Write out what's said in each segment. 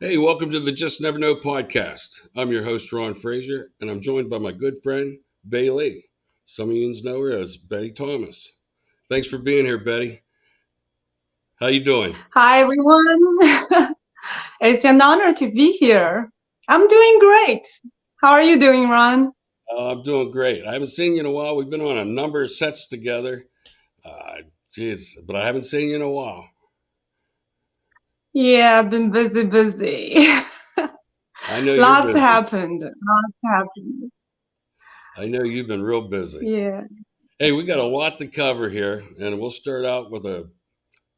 Hey, welcome to the Just Never Know podcast. I'm your host, Ron Frazier, and I'm joined by my good friend, Bei Li. Some of you know her as Betty Thomas. Thanks for being here, Betty. How you doing? Hi, everyone. It's an honor to be here. I'm doing great. How are you doing, Ron? I'm doing great. I haven't seen you in a while. We've been on a number of sets together. Uh, but I haven't seen you in a while. Yeah, I've been busy. I know you're Lots busy. happened. Lots happened. I know you've been real busy. Yeah. Hey, we got a lot to cover here, and we'll start out with a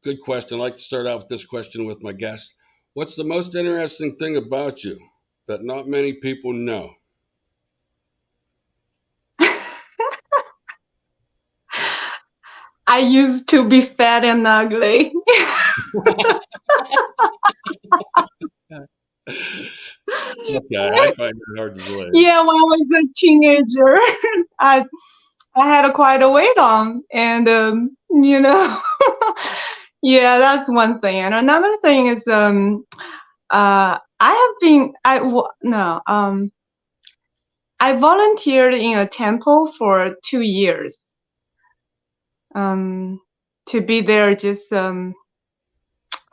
good question. I like to start out with this question with my guests. What's the most interesting thing about you that not many people know? I used to be fat and ugly. Okay, I find it hard to believe. Yeah, when I was a teenager, I I had a quite a weight on, and yeah, that's one thing. And another thing is I have been I w- no I volunteered in a temple for 2 years. Um, to be there, just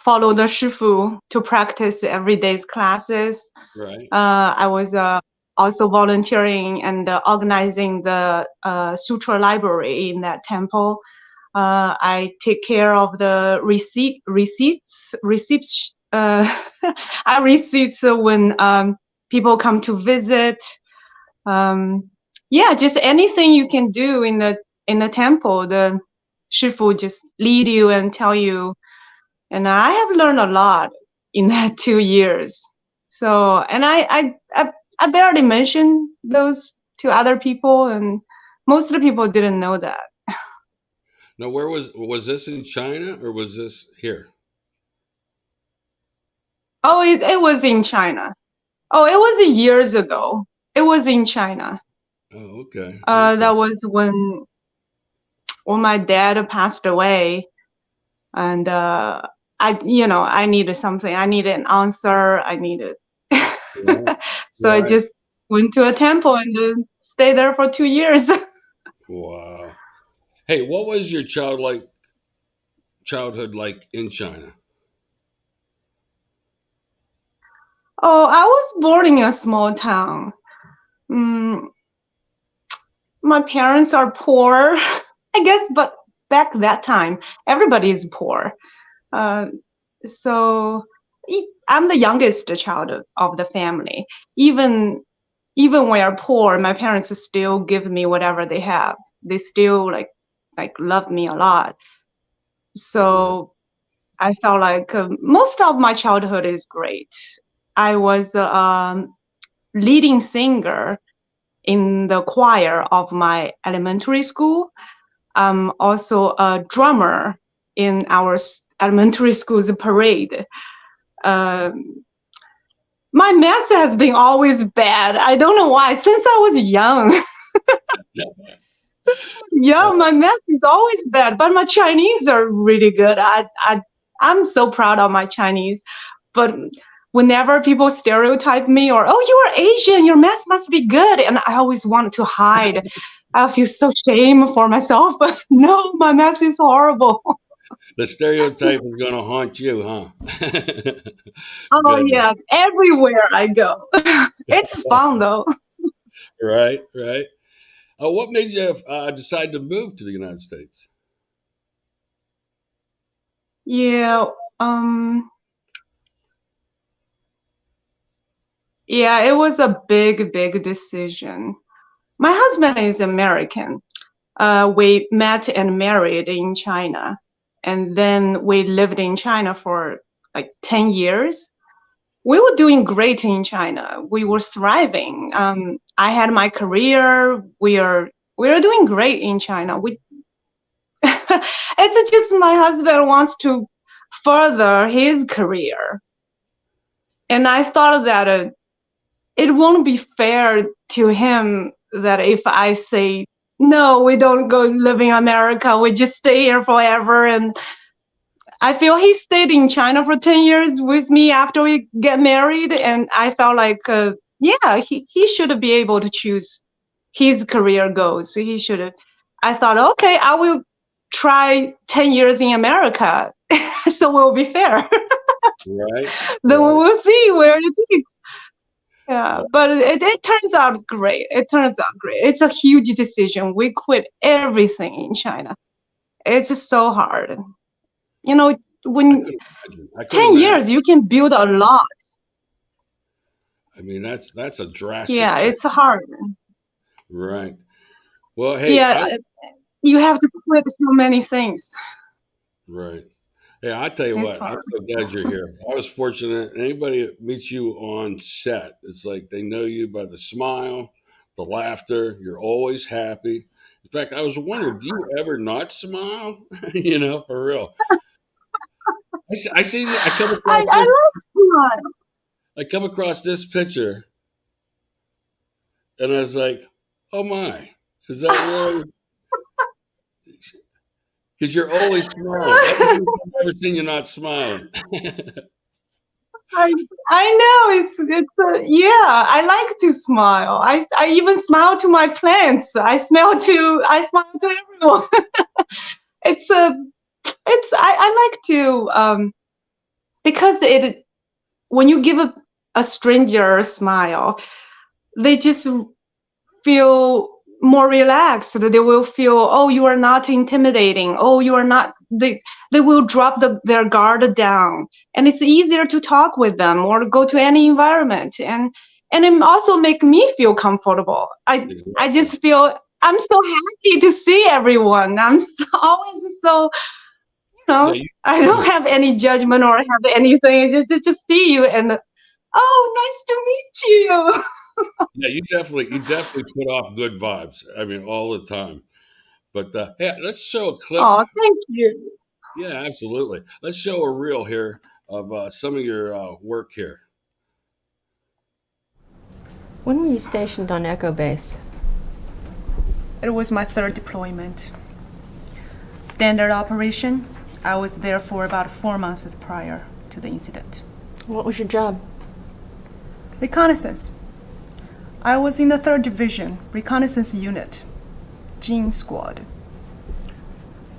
follow the shifu to practice every day's classes. Right. I was also volunteering and organizing the sutra library in that temple. I take care of the receipts. I receipts when people come to visit. Um, yeah, just anything you can do in the temple, the shifu just lead you and tell you. And I have learned a lot in that 2 years. So, and I barely mentioned those to other people, and most of the people didn't know that. Now, where was this in China or was this here? Oh, it was in China. Oh, it was years ago. It was in China. Oh, okay. Okay. That was when my dad passed away, and I needed something. I needed an answer. I needed. Right. So I Right. just went to a temple and stayed there for 2 years. Wow. Hey, what was your childhood like in China? Oh, I was born in a small town. Mm, my parents are poor, I guess, but back that time, everybody is poor. Uh, so I'm the youngest child of the family. Even when we're poor, my parents still give me whatever they have. They still like love me a lot. Right. So I felt like most of my childhood is great. I was leading singer in the choir of my elementary school. I'm also a drummer in our elementary school's parade. Um, my math has been always bad. I don't know why. Since I was young, yeah, my math is always bad. But my Chinese are really good. I'm so proud of my Chinese. But whenever people stereotype me or, oh, you are Asian, your math must be good, and I always want to hide. I feel so shame for myself. But no, my math is horrible. The stereotype is going to haunt you, huh? Oh Good. yeah, everywhere I go. It's fun though. Right. Right. What made you decide to move to the United States? Yeah, um, yeah, it was a big decision. My husband is American. We met and married in China, and then we lived in China for like 10 years. We were doing great in China. We were thriving. I had my career. We are doing great in China. We it's just my husband wants to further his career, and I thought that it won't be fair to him that if I say no, we don't go live in America, we just stay here forever, and I feel he stayed in China for 10 years with me after we get married. And I felt like, yeah, he should be able to choose his career goals. He should have. I thought, okay, I will try 10 years in America. So we'll be fair. Right. Then we Right. will see where it is. Yeah, Right. but it turns out great. It turns out great. It's a huge decision. We quit everything in China. It's just so hard. You know, I when couldn't imagine. I couldn't 10 imagine. years, you can build a lot. I mean, that's a drastic Yeah, change. it's hard. Right. Well, hey, Yeah, you have to quit so many things. right. Hey, I tell you It's what, I'm hard. so glad you're here. I was fortunate. Anybody that meets you on set, it's like they know you by the smile, the laughter. You're always happy. In fact, I was wondering, do you ever not smile? For real. I see. I come across I this. love smile. I come across this picture, and I was like, "Oh my, is that really?" Because you're always smiling. Ever since I've ever seen you not smiling. I I know yeah. I like to smile. I even smile to my plants. I smile to everyone. It's a I like to because it when you give a stranger a smile, they just feel more relaxed. They will feel, oh, you are not intimidating. Oh, you are not. They will drop their guard down, and it's easier to talk with them or go to any environment, and it also make me feel comfortable. I Exactly. just feel I'm so happy to see everyone. Always so Yeah, you I don't have any judgment or have anything. Just see you and oh, nice to meet you. yeah, you definitely put off good vibes. I mean, all the time. But yeah, let's show a clip. Oh, thank you. Yeah, absolutely. Let's show a reel here of some of your work here. When were you stationed on Echo Base? It was my third deployment. Standard operation. I was there for about 4 months prior to the incident. What was your job? Reconnaissance. I was in the 3rd Division Reconnaissance Unit, Jean Squad.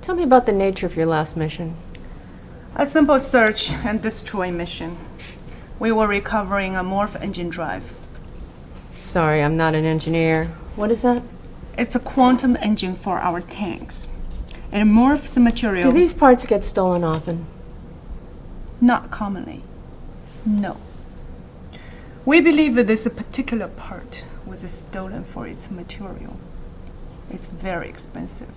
Tell me about the nature of your last mission. A simple search and destroy mission. We were recovering a morph engine drive. Sorry, I'm not an engineer. What is that? It's a quantum engine for our tanks. It morphs material. Do these parts get stolen often? Not commonly. No. We believe that this particular part was stolen for its material. It's very expensive.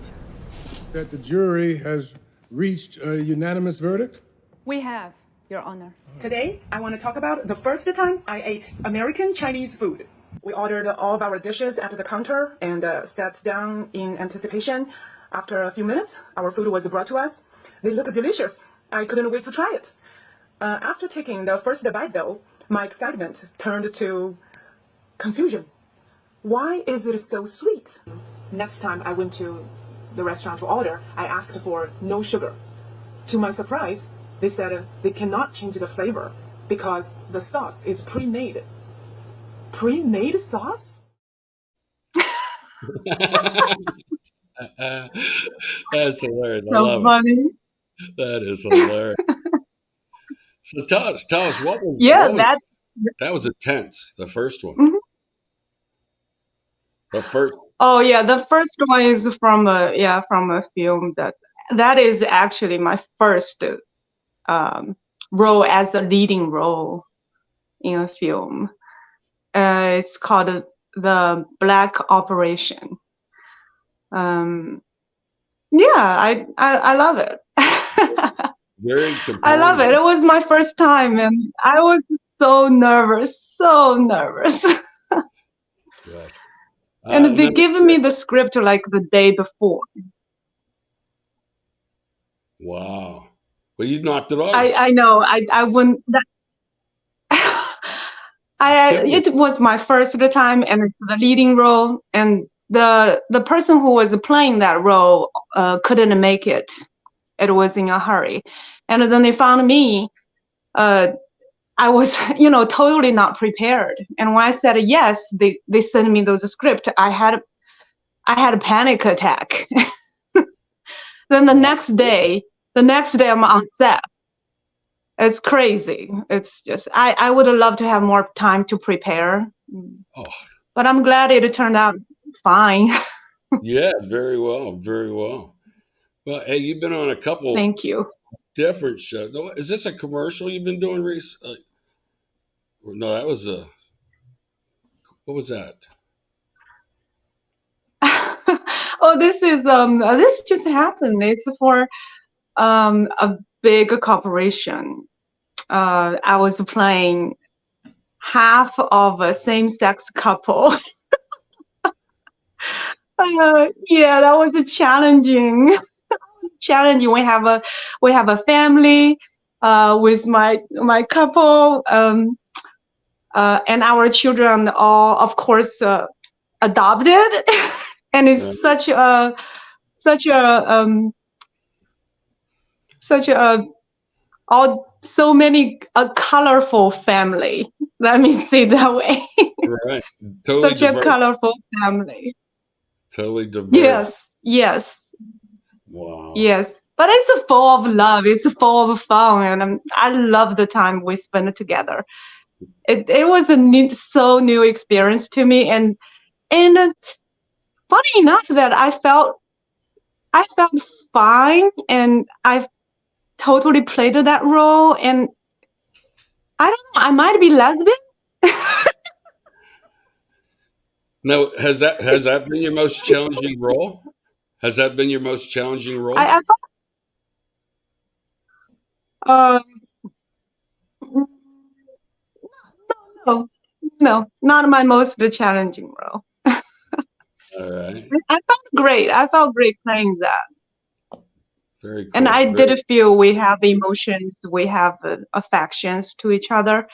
That the jury has reached a unanimous verdict? We have, Your Honor. Today, I want to talk about the first time I ate American Chinese food. We ordered all of our dishes at the counter and sat down in anticipation. After a few minutes, our food was brought to us. They looked delicious. I couldn't wait to try it. After taking the first bite, though, my excitement turned to confusion. Why is it so sweet? Next time I went to the restaurant to order, I asked for no sugar. To my surprise, they said they cannot change the flavor because the sauce is pre-made. Pre-made sauce? That's hilarious. I So love it. funny. That is hilarious. So tell us Yeah, that was intense. The first one. mhm. The first. Oh yeah, the first one is from a film that is actually my first role as a leading role in a film. It's called The Black Operation. Yeah, I love it. Very I love it. compelling. It was my first time, and I was so nervous, so nervous. Gosh. And Now, they given me the script like the day before. wow. Well, you knocked it off. I know I wouldn't. Kill it. It was my first time, and it's the leading role, and the person who was playing that role couldn't make it, it was in a hurry. And then they found me. I was, totally not prepared. And when I said yes, they sent me the script. I had a panic attack. Then the next day I'm on set. It's crazy. It's just, I would have loved to have more time to prepare. Oh, But I'm glad it turned out fine. yeah, very well, very well. Well, hey, you've been on a couple Thank you. different shows. No, is this a commercial you've been doing recently? No, that was what was that? Oh, this just happened. It's for a big corporation. I was playing half of a same-sex couple. Yeah, that was challenging. Challenging. We have a family with my couple, and our children all, of course, adopted, and it's such a so many a colorful family. Let me say it that way. Right, totally Such a diverse. colorful family. Totally diverse. Yes. Wow. Yes, but it's full of love. It's full of fun, and I love the time we spent together. It was a new experience to me, and funny enough that I felt fine, and I totally played that role, and I don't know, I might be lesbian. Now, has that been your most challenging role? Has that been your most challenging role? I thought, no, not my most challenging role. All right. I felt great playing that. Very cool. And I Very, did feel we have emotions, we have affections to each other.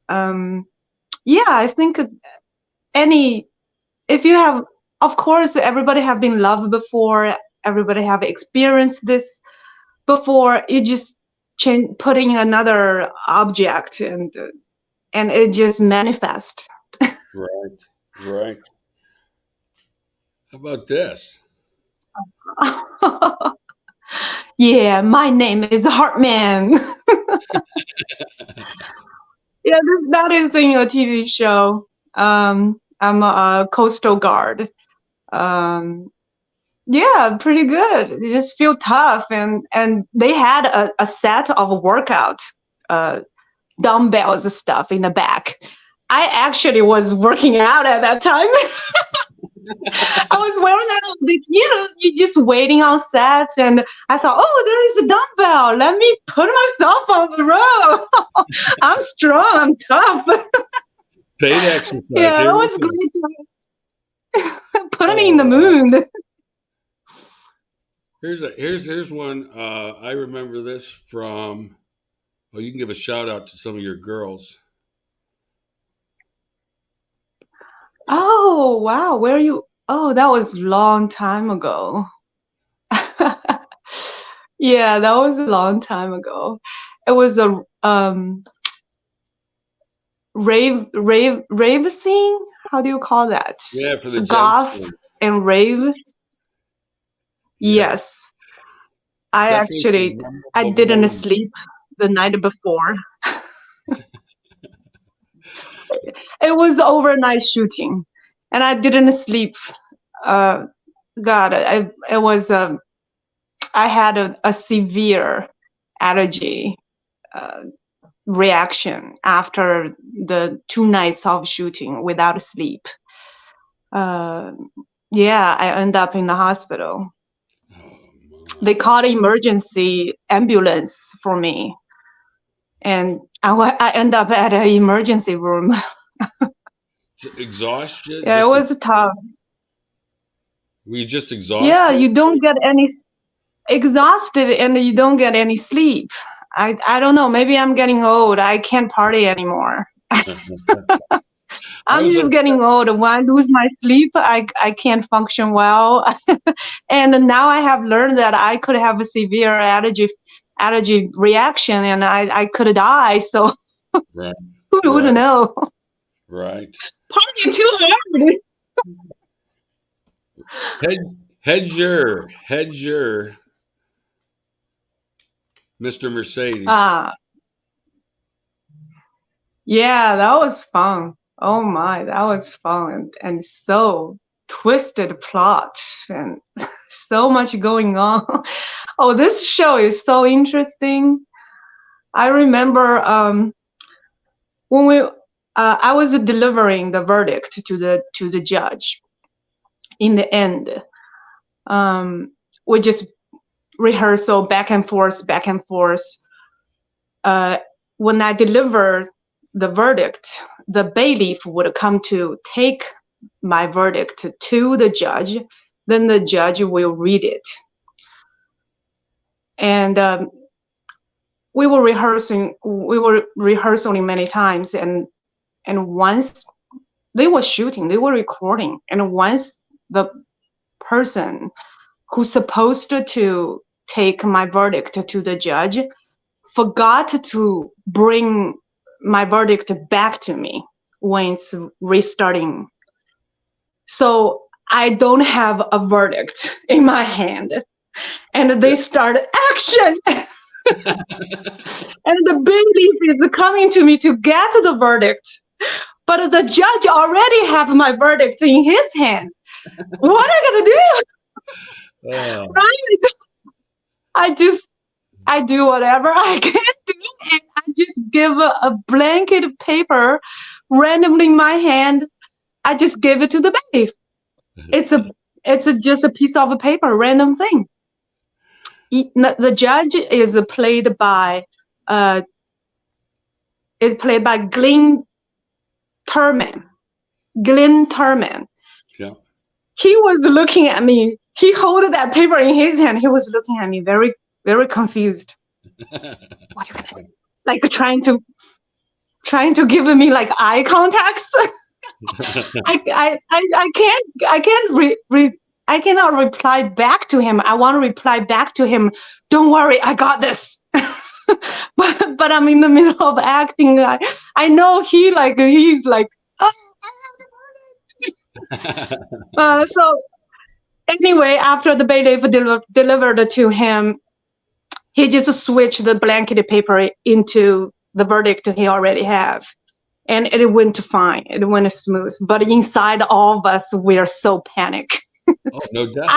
Yeah, I think if you have, of course, everybody have been loved before, everybody have experienced this before. You just putting another object, and it just manifests. right. How about this? Yeah, my name is Hartman. Yeah, that is in a TV show. I'm a coastal guard. Yeah, pretty good. You just feel tough, and they had a set of workout dumbbells stuff in the back. I actually was working out at that time. I was wearing that, you're just waiting on set, and I thought, oh, there is a dumbbell. Let me put myself on the road. I'm strong. I'm tough. Paid exercise. Yeah, Here it we was go. great. Put me in the mood. Here's one. I remember this from. Well, you can give a shout out to some of your girls. Oh, wow. Where are you? Oh, that was a long time ago. Yeah, that was a long time ago. It was a rave scene. How do you call that? Yeah, for the Goth gemstones. and rave. Yeah. Yes. I Definitely some memorable didn't moments. sleep the night before. It was overnight shooting, and I didn't sleep. God, I had a severe allergy reaction after the 2 nights of shooting without sleep. Yeah, I end up in the hospital. Oh, my. They called emergency ambulance for me, and I end up at an emergency room. Exhaustion? Yeah, it was tough. Were you just exhausted? Yeah, you don't get any exhausted, and you don't get any sleep. I don't know. Maybe I'm getting old. I can't party anymore. I'm was just upset. getting old. When I lose my sleep, I can't function well. And now I have learned that I could have a severe allergy reaction and I could die. So Right, who would right, know? right. Party too hard. Hedger, Mr. Mercedes. Ah, yeah, that was fun. Oh my, that was fun and so twisted plot and so much going on. Oh, this show is so interesting. I remember when I was delivering the verdict to the judge. In the end, we just rehearsal back and forth, back and forth. When I deliver the verdict, the bailiff would come to take my verdict to the judge. Then the judge will read it, and we were rehearsing. We were rehearsing many times, and once they were shooting, they were recording, and once the person who's supposed to take my verdict to the judge forgot to bring my verdict back to me when it's restarting. So I don't have a verdict in my hand. And they start action. And the bailiff is coming to me to get the verdict. But the judge already have my verdict in his hand. What am I gonna do? Uh, Right? I do whatever I can do, and I just give a blanket paper randomly in my hand. I just give it to the bailiff. Just a piece of a paper, random thing. The judge is played by Glenn Turman. Glenn Turman. yeah. He was looking at me. He held that paper in his hand. He was looking at me very, very confused. What are you gonna do? Like trying to give me like eye contacts. I cannot reply back to him. I want to reply back to him. Don't worry, I got this. but I'm in the middle of acting. I know he's like, oh, I have the verdict. So anyway, after the bailiff delivered to him, he just switched the blanket paper into the verdict he already have. And it went fine. It went smooth. But inside all of us, we are so panicked. Oh, no doubt.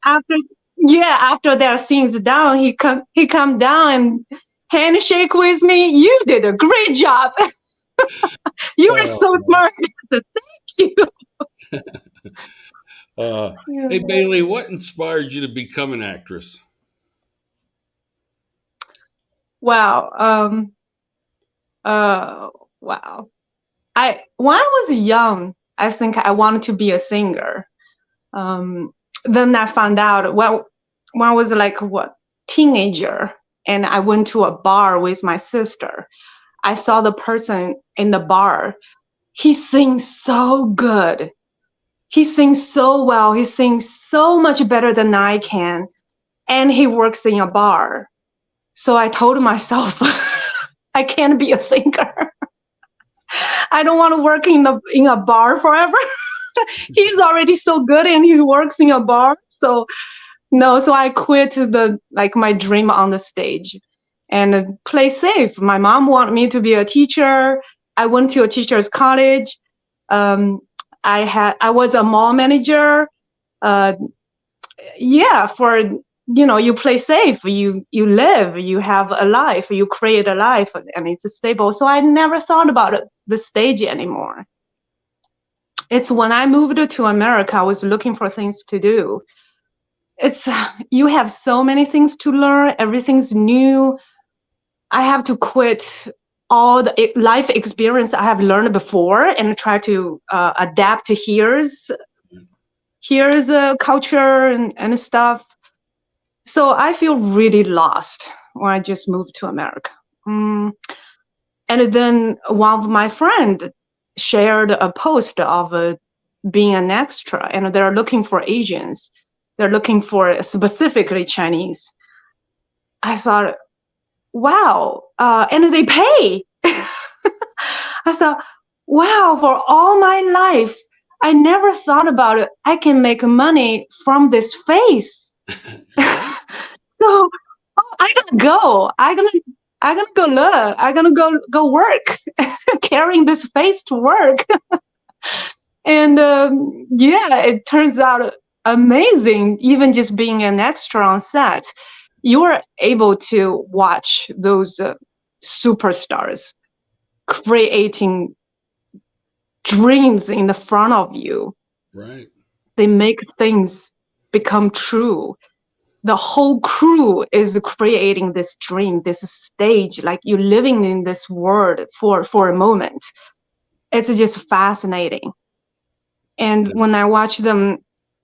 After that scene's down, he come down and handshake with me. You did a great job. You were so smart. Thank you. Hey, Bailey, what inspired you to become an actress? Wow. Wow. When I was young, I think I wanted to be a singer. Then I found out when I was like teenager, and I went to a bar with my sister. I saw the person in the bar. He sings so good. He sings so well. He sings so much better than I can, and he works in a bar. So I told myself, I can't be a singer. I don't want to work in a bar forever. He's already so good and he works in a bar. So I quit my dream on the stage and play safe. My mom wanted me to be a teacher. I went to a teacher's college. I was a mall manager. You play safe, you live, you have a life, you create a life, and it's stable. So I never thought about the stage anymore. It's when I moved to America, I was looking for things to do. You have so many things to learn, everything's new. I have to quit all the life experience I have learned before and try to adapt to here's culture and stuff. So I feel really lost when I just moved to America. And then one of my friends, shared a post of being an extra, and they're looking for Asians. They're looking for specifically Chinese. I thought, wow, and they pay. I thought, wow, for all my life, I never thought about it. I can make money from this face. So I gotta go. I'm gonna go look. I'm gonna go work, carrying this face to work. And yeah, it turns out amazing. Even just being an extra on set, you're able to watch those superstars creating dreams in the front of you. Right. They make things become true. The whole crew is creating this dream, this stage, like you're living in this world for a moment. It's just fascinating. And when I watch those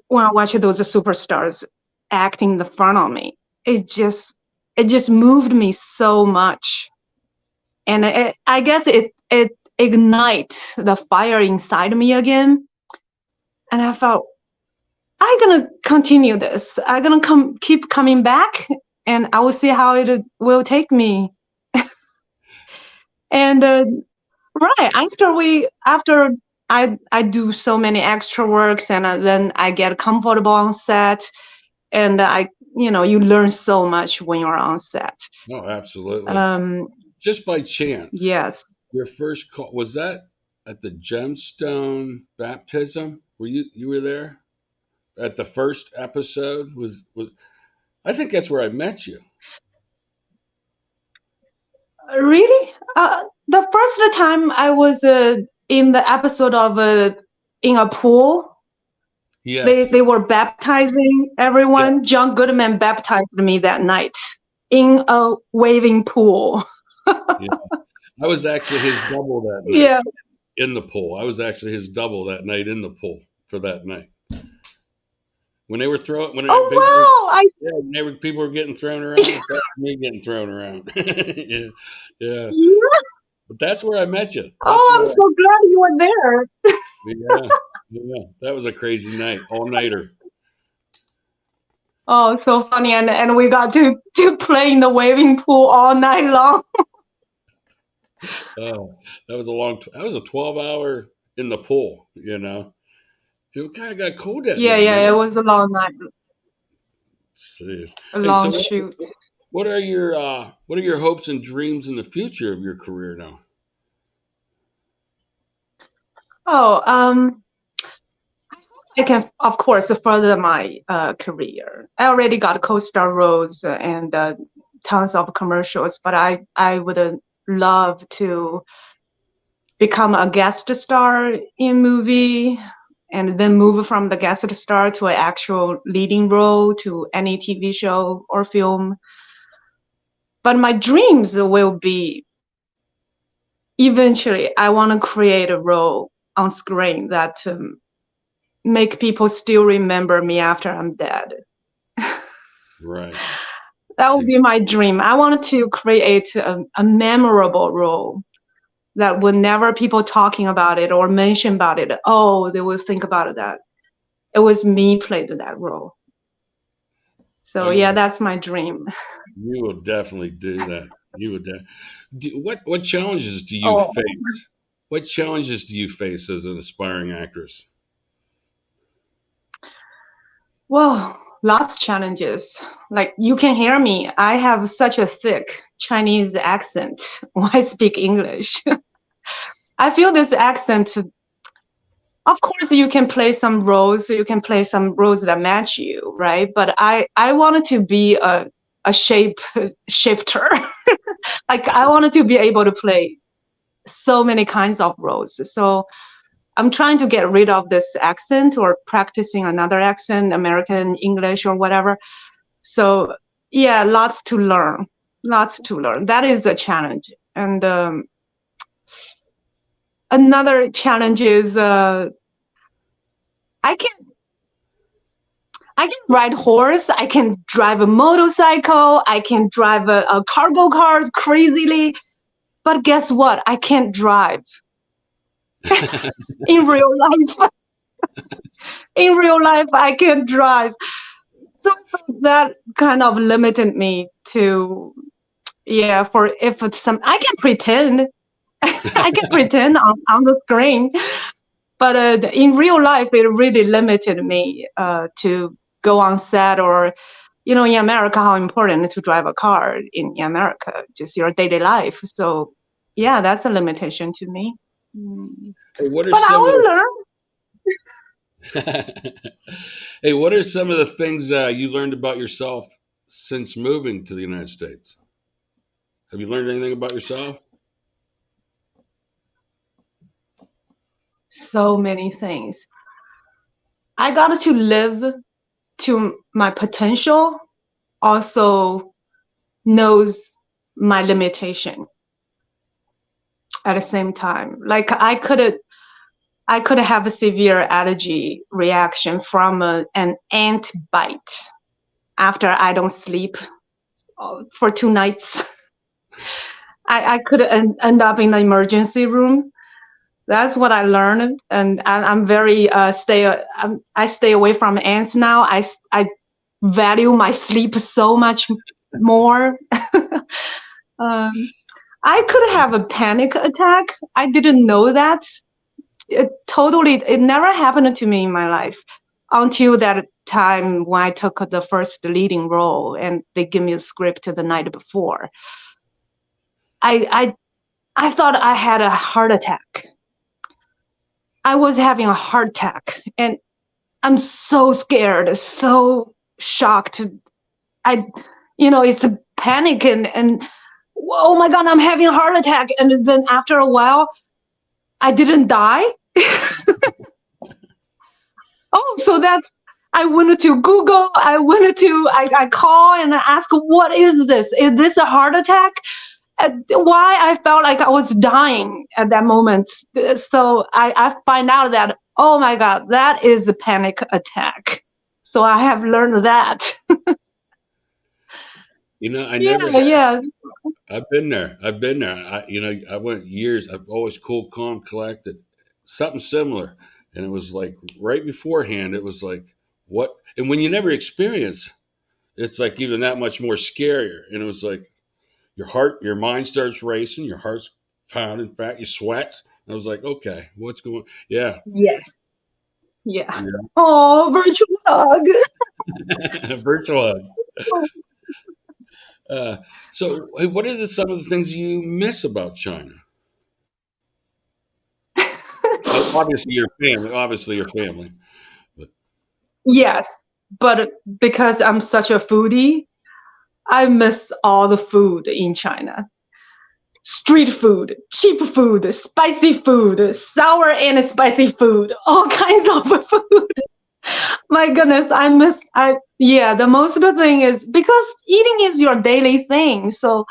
superstars acting in the front of me, it just moved me so much. And I guess it ignites the fire inside me again. And I felt, I'm gonna continue this. I'm gonna keep coming back, and I will see how it will take me. And right after I do so many extra works, and then I get comfortable on set, and you learn so much when you're on set. Oh, absolutely. Just by chance. Yes. Your first call, was that at the gemstone baptism? You were there at the first episode? Was I think that's where I met you. Really? The first time I was in the episode of in a pool. Yes. They were baptizing everyone. Yeah. John Goodman baptized me that night in a waving pool. Yeah. I was actually his double that night. Yeah. In the pool. I was actually his double that night in the pool for that night. When they were throwing, people were getting thrown around. That was me getting thrown around. yeah. But that's where I met you. I'm so glad you were there. yeah. That was a crazy night, all nighter. Oh, so funny, and we got to play in the waving pool all night long. Oh, that was a 12-hour in the pool. It kind of got cold that night. Yeah, it was a long night. Jeez. A long shoot. What are your hopes and dreams in the future of your career now? I can, of course, further my career. I already got co-star roles and tons of commercials, but I would love to become a guest star in movie, and then move from the guest star to an actual leading role to any TV show or film. But my dreams will be, eventually, I want to create a role on screen that make people still remember me after I'm dead. Right. That would be my dream. I wanted to create a memorable role that whenever people talking about it or mention about it, they will think about that. It was me played that role. So yeah, that's my dream. You will definitely do that. You would. What challenges do you face? What challenges do you face as an aspiring actress? Well, lots of challenges. Like you can hear me. I have such a thick Chinese accent when I speak English. I feel this accent. Of course, you can play some roles. You can play some roles that match you, right? But I wanted to be a shape shifter. Like I wanted to be able to play so many kinds of roles. So I'm trying to get rid of this accent or practicing another accent, American English or whatever. So yeah, lots to learn. That is a challenge. And another challenge is I can ride horse. I can drive a motorcycle. I can drive a cargo car crazily. But guess what? I can't drive. In real life, I can't drive. So that kind of limited me to, yeah, for if it's some, I can pretend, I can pretend on the screen, but in real life, it really limited me to go on set or, in America, how important to drive a car in America, just your daily life. So yeah, that's a limitation to me. Hey, what are But I some of will learn. the Hey, what are some of the things you learned about yourself since moving to the United States? Have you learned anything about yourself? So many things. I got to live to my potential, also knows my limitation at the same time. Like I could have a severe allergy reaction from an ant bite after I don't sleep for 2 nights. I could end up in the emergency room. That's what I learned, and I'm very I stay away from ants now. I value my sleep so much more. I could have a panic attack. I didn't know that. It never happened to me in my life until that time when I took the first leading role and they give me a script the night before. I thought I had a heart attack. I was having a heart attack and I'm so scared, so shocked. It's a panic and oh my God, I'm having a heart attack. And then after a while, I didn't die. Oh, so that I went to Google, I call and I ask, what is this? Is this a heart attack? Why I felt like I was dying at that moment. So I find out that, oh my God, that is a panic attack. So I have learned that. I Yeah, never had. yeah. I've been there. I've been there. I went years. I've always cool, calm, collected. Something similar, and it was like right beforehand. It was like what? And when you never experience, it's like even that much more scarier. And it was like your mind starts racing, your heart's pounding. In fact, you sweat. I was like, okay, what's going? Yeah, Yeah. Yeah. yeah. Oh, virtual hug. Virtual hug. Uh, so, hey, what are some of the things you miss about China? Obviously, your family. Obviously, your family. But Yes, but because I'm such a foodie, I miss all the food in China. Street food, cheap food, spicy food, sour and spicy food, all kinds of food. My goodness, yeah, the most of the thing is because eating is your daily thing. So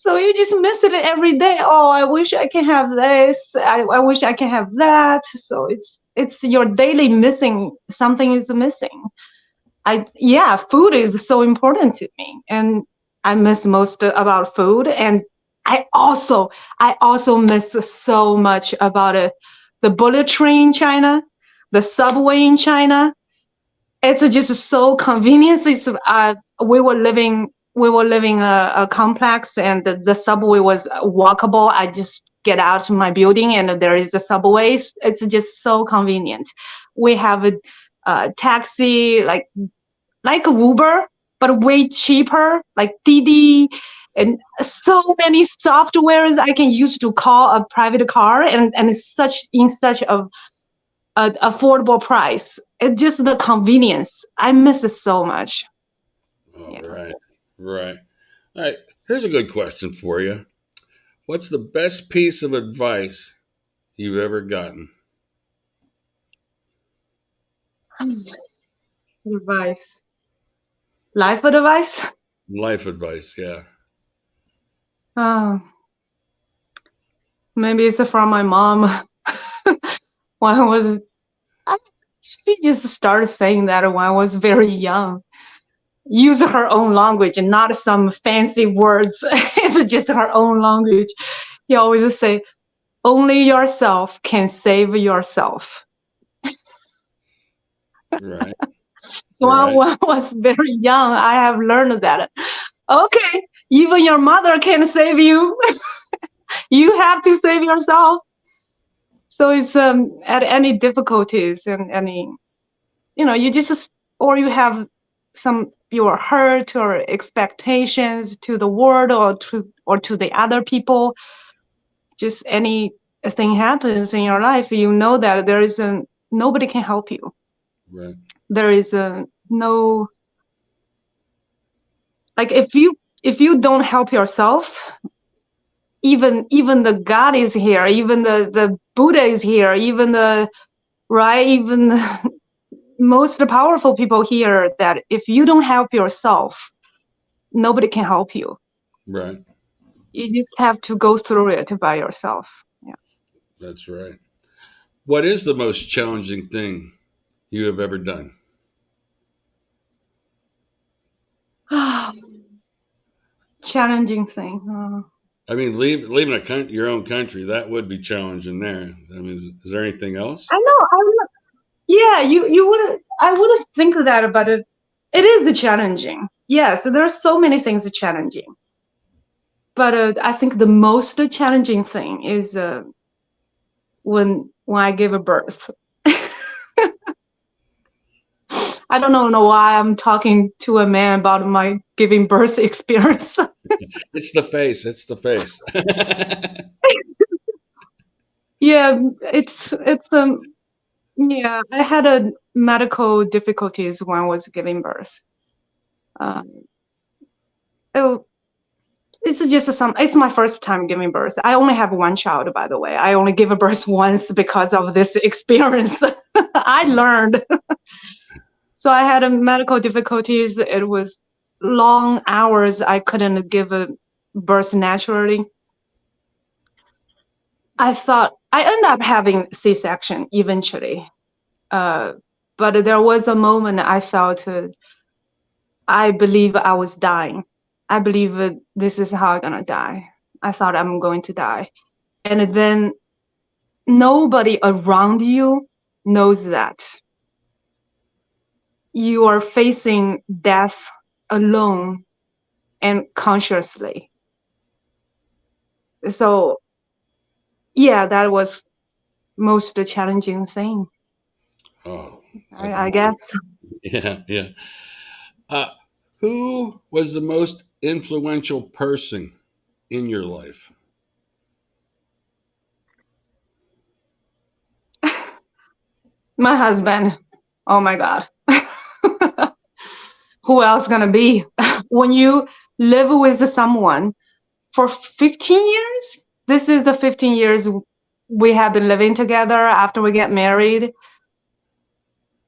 you just miss it every day. Oh, I wish I can have this. I wish I can have that. So it's your daily missing. Something is missing. Yeah, food is so important to me, and I miss most about food. And I also miss so much about the bullet train in China, the subway in China. It's just so convenient. We were living a complex, and the subway was walkable. I just get out of my building, and there is a subway. It's just so convenient. We have a taxi like Uber, but way cheaper, like Didi, and so many softwares I can use to call a private car, and it's such a affordable price. It's just the convenience. I miss it so much. oh, Yeah. right, right. All right. Here's a good question for you. What's the best piece of advice you've ever gotten? Advice. Life advice? Life advice, yeah. Oh, maybe it's from my mom. when I was, I, she just started saying that when I was very young. Use her own language and not some fancy words. It's just her own language. He always say, only yourself can save yourself. Right. So Right. when I was very young, I have learned that. Okay, even your mother can save you. You have to save yourself. So it's at any difficulties and any, you just, or you have some your hurt or expectations to the world or to the other people, just anything happens in your life, you know that there is nobody can help you. Right. There is no, like if you don't help yourself, even the God is here, even the Buddha is here, even the right, even the most powerful people here, that if you don't help yourself, nobody can help you. Right. You just have to go through it by yourself. That's right. What is the most challenging thing you have ever done? Yeah. Challenging thing. I mean, leaving your own country, that would be challenging there. I mean, is there anything else? I know. Yeah, you would. I wouldn't think of that, but it is challenging. Yes, there are so many things challenging. But I think the most challenging thing is when I give a birth. I don't know why I'm talking to a man about my giving birth experience. It's the face. It's the face. Yeah, it's yeah. I had a medical difficulties when I was giving birth. Um, oh, it's just it's my first time giving birth. I only have one child, by the way. I only give a birth once because of this experience. I learned. So I had a medical difficulties. It was long hours. I couldn't give a birth naturally. I thought I ended up having C-section eventually. But there was a moment I felt I believe I was dying. I believe this is how I'm gonna die. I thought I'm going to die. And then nobody around you knows that. You are facing death alone and consciously. So yeah, that was most challenging thing, Oh, I I can. guess. Yeah, yeah. Uh, who was the most influential person in your life? My husband. Oh my God. Who else gonna be? When you live with someone for 15 years, this is the 15 years we have been living together after we get married.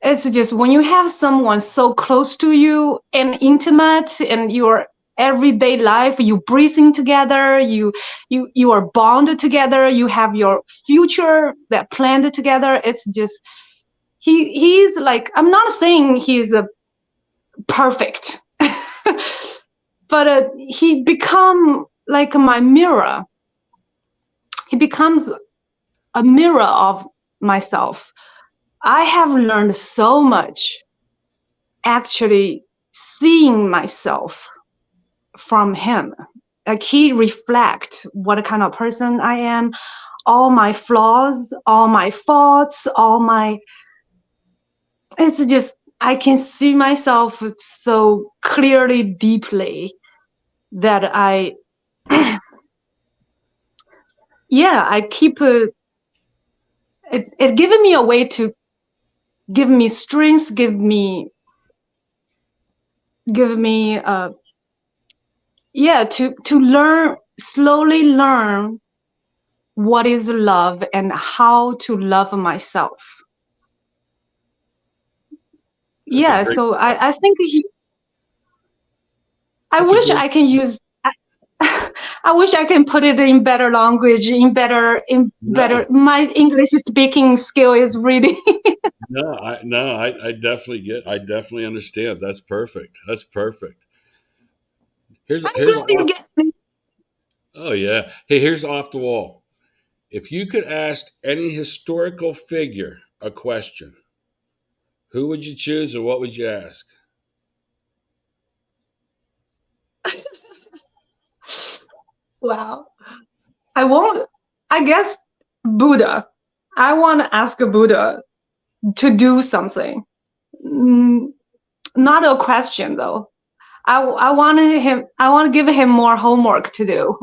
It's just when you have someone so close to you and intimate in your everyday life, you breathing together, you are bonded together, you have your future that planned together. It's just he's like, I'm not saying he's a perfect, but he become like my mirror. He becomes a mirror of myself. I have learned so much actually seeing myself from him. Like he reflects what kind of person I am, all my flaws, all my faults, all my, it's just, I can see myself so clearly, deeply that yeah, I keep it giving me a way to give me strength, give me yeah, to learn, slowly learn what is love and how to love myself. That's a Yeah, great. so I think I That's a wish great. I can use I wish I can put it in better language, in better, No, my English speaking skill is really I definitely understand. That's perfect. That's perfect. Here's I'm here's glad you off. get me. Oh yeah. Hey, here's off the wall. If you could ask any historical figure a question, who would you choose and what would you ask? Wow. I won't, I guess Buddha. I want to ask Buddha to do something. Mm, Not a question though. I want to give him more homework to do.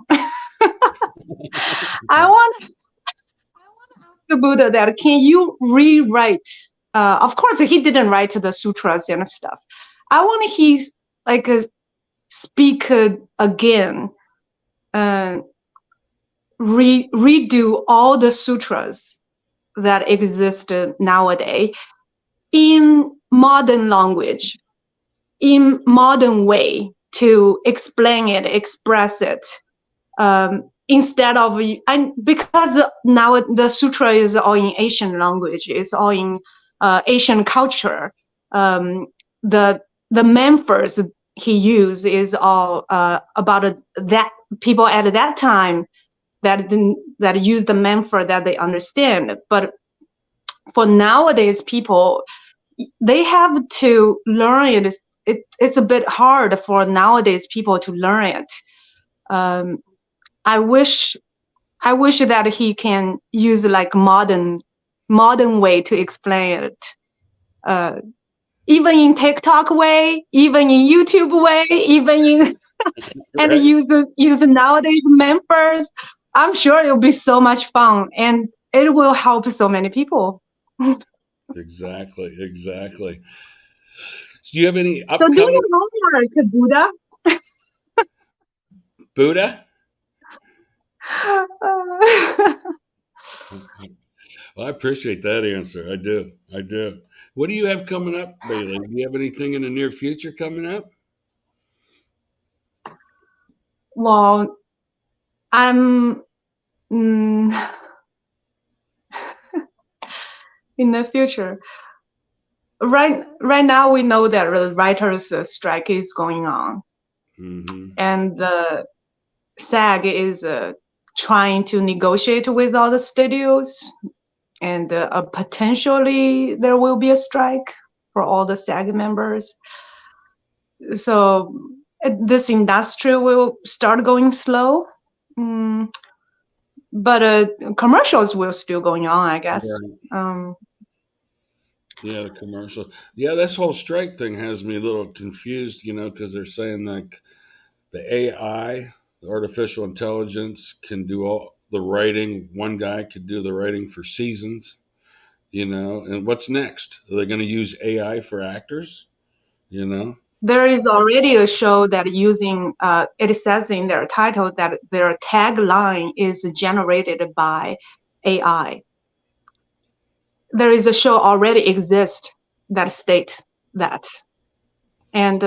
I want to ask the Buddha that can you rewrite? Of course, he didn't write the sutras and stuff. I want he like speak again, uh, redo all the sutras that exist nowadays in modern language, in modern way to explain it, express it, instead of and because now the sutra is all in Asian language, it's all in Asian culture. The metaphors he used is all about that people at that time that use the metaphor that they understand. But for nowadays people, they have to learn it. It's a bit hard for nowadays people to learn it. Um, I wish that he can use like modern way to explain it. Uh, Even in TikTok way, even in YouTube way, even in and Right? use nowadays members. I'm sure it'll be so much fun and it will help so many people. Exactly, exactly. So do you have any So do upcoming your homework, Buddha. Buddha? Well, I appreciate that answer. I do. I do. What do you have coming up, Bailey? Do you have anything in the near future coming up? Well, I'm mm, in the future. Right now, we know that the writers' strike is going on, Hmm. and the SAG is trying to negotiate with all the studios, and potentially there will be a strike for all the SAG members. So this industry will start going slow, mm, but commercials will still going on, I guess. Right. Um, Yeah, the commercial. Yeah, this whole strike thing has me a little confused, because they're saying like the AI, the artificial intelligence, can do all the writing. One guy could do the writing for seasons, and what's next? Are they going to use AI for actors? You know? There is already a show that using, it says in their title that their tagline is generated by AI. There is a show already exist that states that. And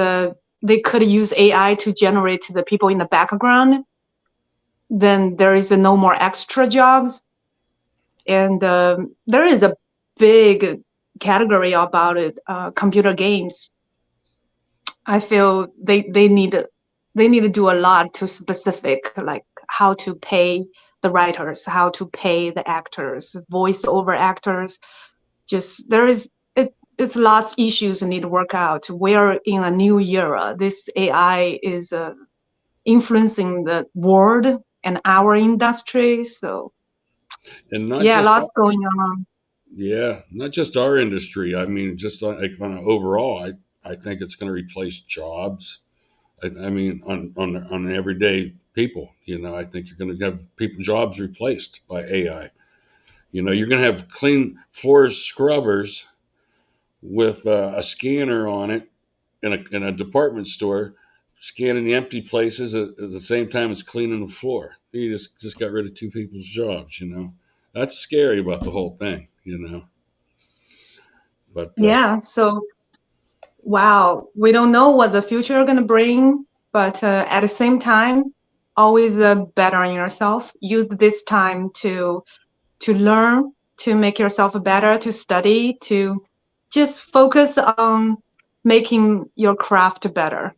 they could use AI to generate the people in the background. Then there is no more extra jobs. And there is a big category about it, computer games. I feel they need to do a lot to specific, like how to pay the writers, how to pay the actors, voiceover actors. Just there is it's lots issues need to work out. We're in a new era. This AI is influencing the world and our industry. So And not yeah, just lots going on. yeah, not just our industry. I mean, just like on an overall, I think it's going to replace jobs. I mean, on everyday people, I think you're going to have people jobs replaced by AI. You're going to have clean floors scrubbers with a scanner on it in a department store, scanning the empty places at the same time as cleaning the floor. You just got rid of two people's jobs. That's scary about the whole thing. But Yeah. So wow, we don't know what the future is going to bring, but at the same time, always better on yourself. Use this time to learn, to make yourself better, to study, to just focus on making your craft better.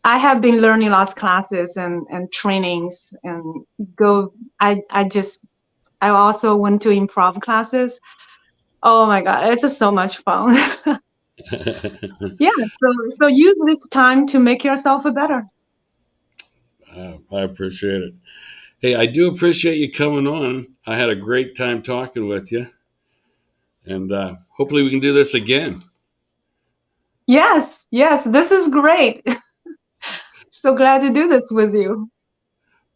I have been learning lots of classes and trainings and go. I just I also went to improv classes. Oh my God, it's just so much fun. Yeah, so use this time to make yourself better. I appreciate it. Hey, I do appreciate you coming on. I had a great time talking with you, and hopefully we can do this again. Yes, yes, this is great. So glad to do this with you.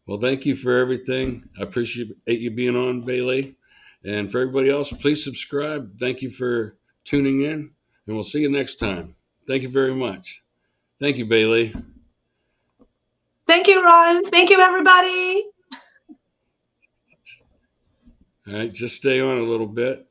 Well, thank you for everything. I appreciate you being on, Bei Li. And for everybody else, please subscribe. Thank you for tuning in, and we'll see you next time. Thank you very much. Thank you, Bei Li. Thank you, Ron. Thank you, everybody. All right, just stay on a little bit.